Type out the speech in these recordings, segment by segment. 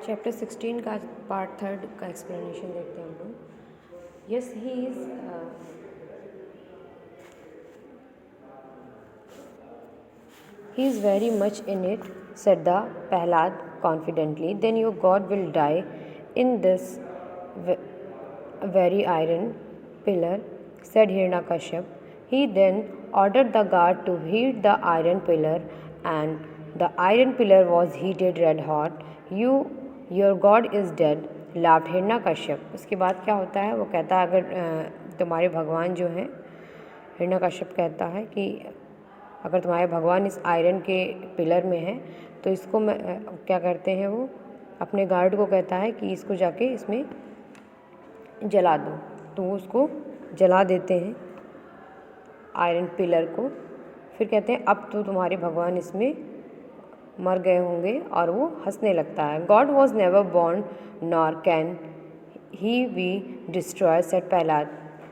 Chapter 16 का part 3 का explanation देखते हैं हम लोग। Yes he is very much in it, said the Prahlad confidently. Then your God will die in this very iron pillar, said Hiranyakashipu. He then ordered the guard to heat the iron pillar, and the iron pillar was heated red hot. Your God is dead, laughed Hiranyakashyap. उसके बाद क्या होता है, वो कहता है अगर तुम्हारे भगवान जो हैं, हिरण्यकश्यप कहता है कि अगर तुम्हारे भगवान इस आयरन के पिलर में है तो इसको मैं क्या करते हैं, वो अपने गार्ड को कहता है कि इसको जाके इसमें जला दो। तो वो उसको जला देते हैं आयरन पिलर को। फिर कहते हैं अब तो तुम्हारे भगवान इसमें मर गए होंगे, और वो हंसने लगता है। God was never born nor can he be destroy, said Prahlad.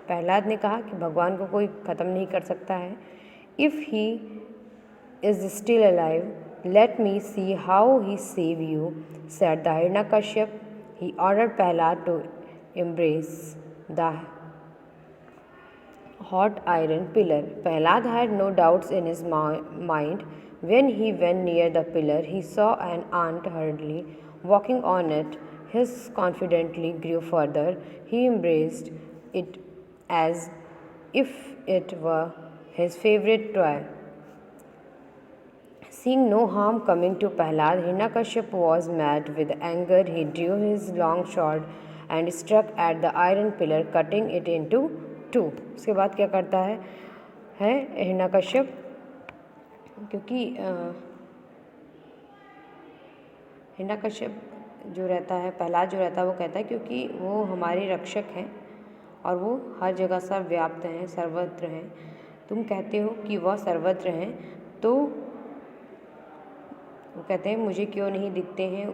Prahlad ने कहा कि भगवान को कोई ख़त्म नहीं कर सकता है। If he is still alive, let me see how he save you, said the Hiranyakashipu. He ordered Prahlad to embrace the hot iron pillar. Prahlad had no doubts in his mind. When he went near the pillar, he saw an ant hurriedly walking on it. His confidence grew further. He embraced it as if it were his favorite toy. Seeing no harm coming to Prahlad, Hiranyakashipu was mad with anger. He drew his long sword and struck at the iron pillar, cutting it into two. उसके बाद क्या करता है हिरण्यकश्यप, क्योंकि हिरण्यकश्यप जो रहता है, प्रहलाद जो रहता है, वो कहता है क्योंकि वो हमारे रक्षक हैं और वो हर जगह सर्वव्याप्त हैं, सर्वत्र हैं। तुम कहते हो कि वह सर्वत्र हैं, तो वो कहते हैं मुझे क्यों नहीं दिखते हैं,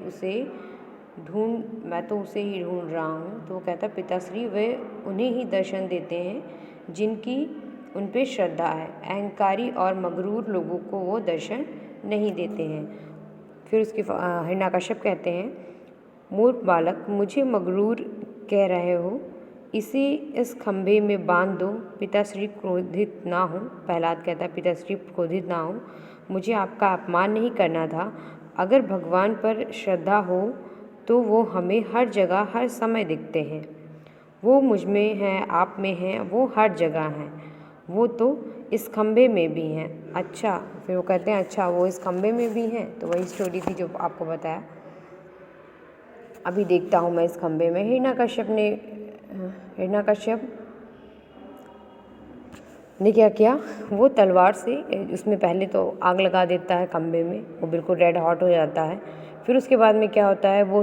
मैं तो उसे ही ढूंढ रहा हूँ। तो वो कहता है पिताश्री वे उन्हें ही दर्शन देते हैं जिनकी उन पे श्रद्धा है, अहंकारी और मगरूर लोगों को वो दर्शन नहीं देते हैं। फिर उसके हिरण्यकश्यप कहते हैं मूर्ख बालक, मुझे मगरूर कह रहे हो, इसे इस खंभे में बांध दो। पिताश्री क्रोधित ना हो। प्रहलाद कहता है पिताश्री क्रोधित ना हो, मुझे आपका अपमान नहीं करना था। अगर भगवान पर श्रद्धा हो तो वो हमें हर जगह हर समय दिखते हैं। वो मुझ में हैं, आप में हैं, वो हर जगह हैं। वो तो इस खंभे में भी हैं। अच्छा, फिर वो कहते हैं अच्छा वो इस खंभे में भी हैं। तो वही स्टोरी थी जो आपको बताया। अभी देखता हूँ मैं इस खंभे में। हिरण्यकश्यप ने क्या किया, वो तलवार से उसमें पहले तो आग लगा देता है खंभे में, वो बिल्कुल रेड हॉट हो जाता है। फिर उसके बाद में क्या होता है, वो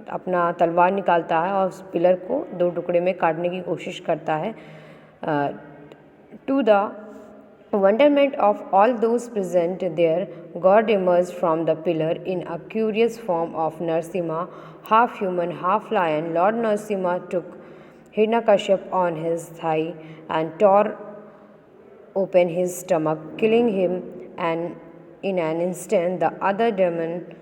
अपना तलवार निकालता है और उस पिलर को दो टुकड़े में काटने की कोशिश करता है। To the wonderment of all those present there, God emerged from the pillar in a curious form of Narsimha, half human, half lion. Lord Narsimha took Hiranyakashipu on his thigh and tore open his stomach, killing him, and in an instant the other demon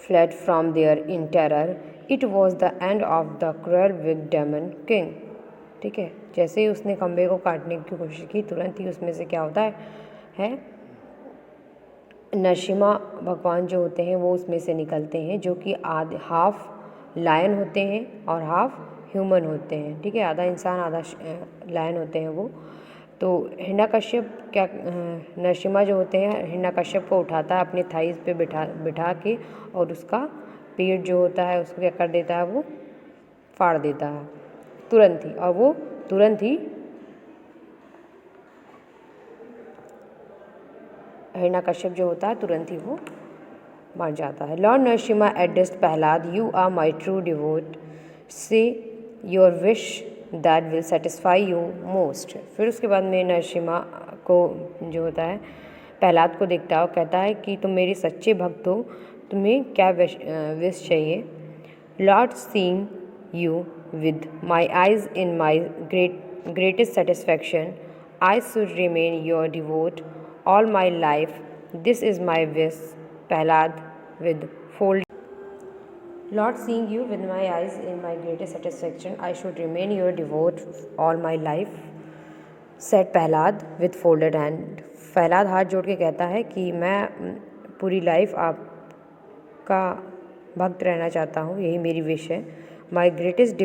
fled from there in terror. It was the end of the cruel wicked demon king. ठीक है, जैसे ही उसने खंभे को काटने की कोशिश की, तुरंत ही उसमें से क्या होता है नरसिम्हा भगवान जो होते हैं वो उसमें से निकलते हैं, जो कि हाफ लायन होते हैं और हाफ ह्यूमन होते हैं। ठीक है, आधा इंसान आधा लायन होते हैं वो। तो हिरण्यकश्यप क्या नरसिम्हा जो होते हैं हिरण्यकश्यप को उठाता है अपने थाइस पे बिठा के, और उसका पेट जो होता है उसको क्या कर देता है, वो फाड़ देता है तुरंत ही, और वो तुरंत ही हिरण्यकश्यप जो होता है तुरंत ही वो मर जाता है। Lord Narasimha addressed Prahlad, you are my true devotee, say your wish that will satisfy you most. फिर उसके बाद में नरसिम्हा को जो होता है प्रहलाद को देखता है और कहता है कि तुम मेरे सच्चे भक्त हो, तुम्हें क्या विश चाहिए। Lord seeing you with my eyes in my greatest satisfaction, I should remain your devote all my life. This is my wish. Prahlad with folded Lord, seeing you with my eyes in my greatest satisfaction, I should remain your devote all my life, said Prahlad with folded hand. Prahlad हाथ जोड़ के कहता है कि मैं पूरी life आपका भक्त रहना चाहता हूँ, यही मेरी विश है. My greatest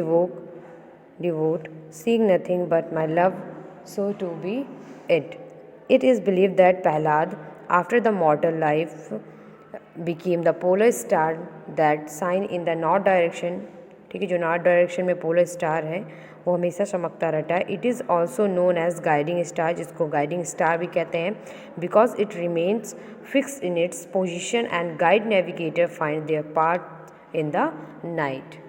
devote, seeing nothing but my love, so to be it. It is believed that Prahlad, after the mortal life, became the polar star that shine in the north direction. ठीक है, जो north direction में polar star है वो हमेशा चमकता रहता है. It is also known as guiding star, जिसको गाइडिंग स्टार भी कहते हैं, because it remains fix in its position and guide navigator find their path in the night.